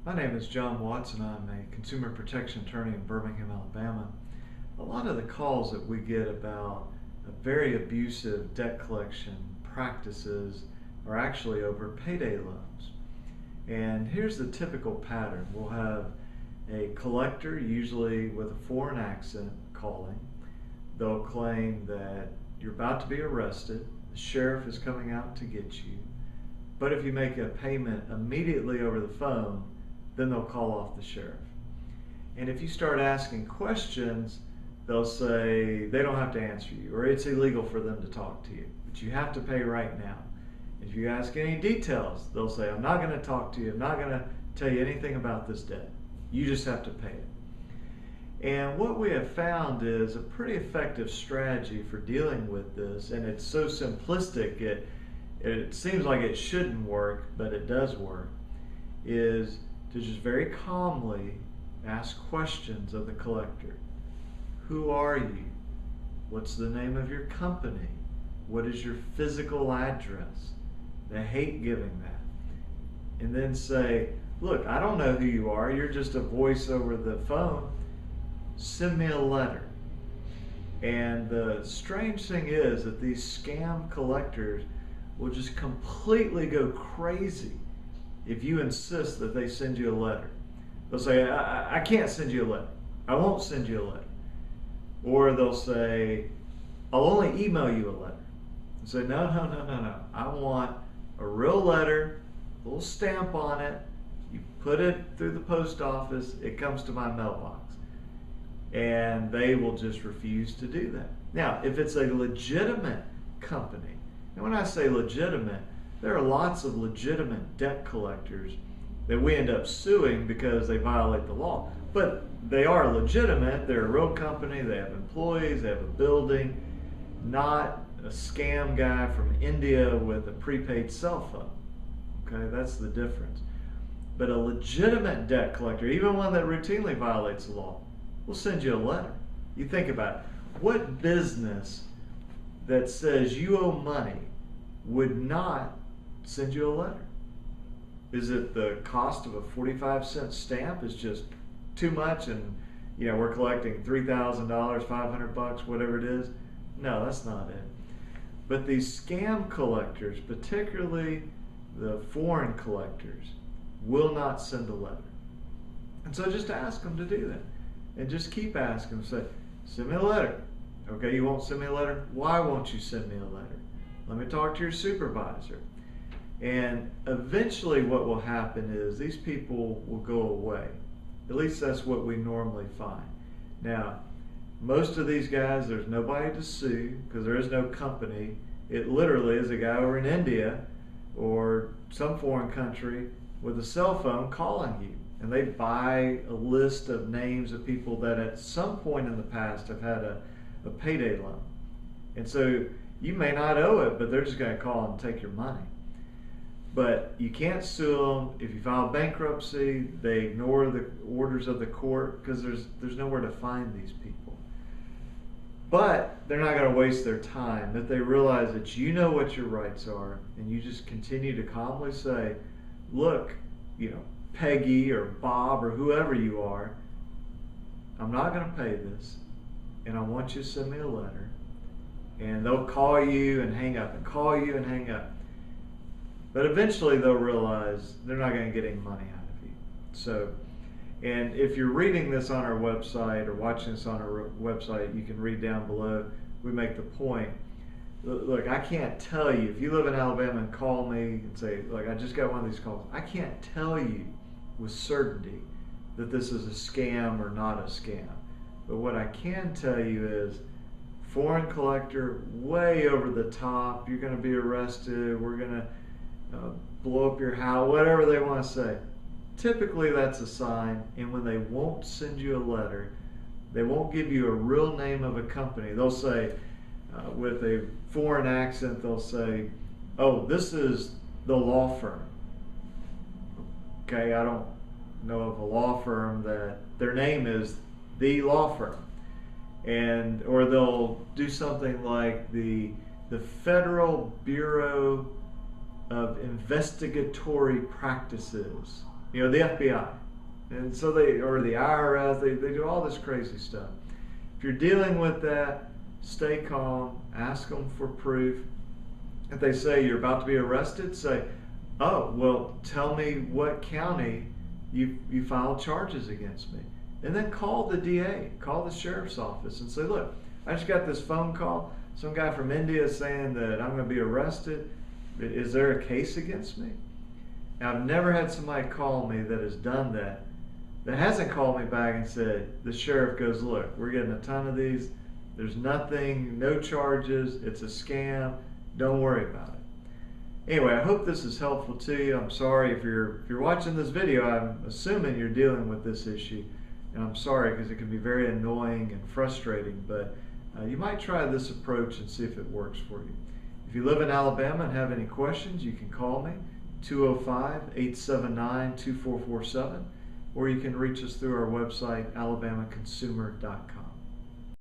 My name is John Watson. I'm a consumer protection attorney in Birmingham, Alabama. A lot of the calls that we get about very abusive debt collection practices are actually over payday loans. And here's the typical pattern. We'll have a collector, usually with a foreign accent, calling. They'll claim that you're about to be arrested, the sheriff is coming out to get you, but if you make a payment immediately over the phone, then they'll call off the sheriff. And if you start asking questions, they'll say they don't have to answer you, or it's illegal for them to talk to you, but you have to pay right now. If you ask any details, they'll say, I'm not going to talk to you, I'm not going to tell you anything about this debt. You just have to pay it. And what we have found is a pretty effective strategy for dealing with this, and it's so simplistic, it seems like it shouldn't work, but it does work, is to just very calmly ask questions of the collector. Who are you? What's the name of your company? What is your physical address? They hate giving that. And then say, look, I don't know who you are. You're just a voice over the phone. Send me a letter. And the strange thing is that these scam collectors will just completely go crazy if you insist that they send you a letter. They'll say, I can't send you a letter. I won't send you a letter. Or they'll say, I'll only email you a letter. And say, no. I want a real letter, a little stamp on it. You put it through the post office, it comes to my mailbox. And they will just refuse to do that. Now, if it's a legitimate company, and when I say legitimate, there are lots of legitimate debt collectors that we end up suing because they violate the law. But they are legitimate, they're a real company, they have employees, they have a building, not a scam guy from India with a prepaid cell phone. Okay, that's the difference. But a legitimate debt collector, even one that routinely violates the law, will send you a letter. You think about it. What business that says you owe money would not send you a letter? Is it the cost of a 45-cent stamp is just too much, and we're collecting $3,000, $500, whatever it is? No, that's not it. But these scam collectors, particularly the foreign collectors, will not send a letter. And so just ask them to do that. And just keep asking them. Say, send me a letter. Okay, you won't send me a letter? Why won't you send me a letter? Let me talk to your supervisor. And eventually what will happen is these people will go away. At least that's what we normally find. Now, most of these guys, there's nobody to sue because there is no company. It literally is a guy over in India or some foreign country with a cell phone calling you. And they buy a list of names of people that at some point in the past have had a payday loan. And so you may not owe it, but they're just going to call and take your money. But you can't sue them. If you file bankruptcy, they ignore the orders of the court because there's nowhere to find these people. But they're not going to waste their time if they realize that you know what your rights are, and you just continue to calmly say, look, Peggy or Bob or whoever you are, I'm not going to pay this, and I want you to send me a letter. And they'll call you and hang up and call you and hang up. But eventually they'll realize they're not going to get any money out of you. So, and if you're reading this on our website or watching this on our website, you can read down below. We make the point. Look, I can't tell you, if you live in Alabama and call me and say, look, I just got one of these calls, I can't tell you with certainty that this is a scam or not a scam. But what I can tell you is, foreign collector, way over the top, you're going to be arrested, we're going to blow up your house, whatever they want to say. Typically that's a sign, and when they won't send you a letter, they won't give you a real name of a company. They'll say, with a foreign accent, they'll say, oh, this is the law firm. Okay, I don't know of a law firm that their name is the law firm. Or they'll do something like the Federal Bureau of Investigatory Practices the FBI. And so or the IRS, they do all this crazy stuff. If you're dealing with that, stay calm, ask them for proof. If they say you're about to be arrested, say, oh, well, tell me what county you filed charges against me. And then call the DA, call the sheriff's office and say, look, I just got this phone call. Some guy from India is saying that I'm going to be arrested. Is there a case against me? And I've never had somebody call me that has done that hasn't called me back and said, the sheriff goes, look, we're getting a ton of these. There's nothing, no charges. It's a scam. Don't worry about it. Anyway, I hope this is helpful to you. I'm sorry if you're watching this video, I'm assuming you're dealing with this issue. And I'm sorry because it can be very annoying and frustrating, but you might try this approach and see if it works for you. If you live in Alabama and have any questions, you can call me, 205-879-2447, or you can reach us through our website, alabamaconsumer.com.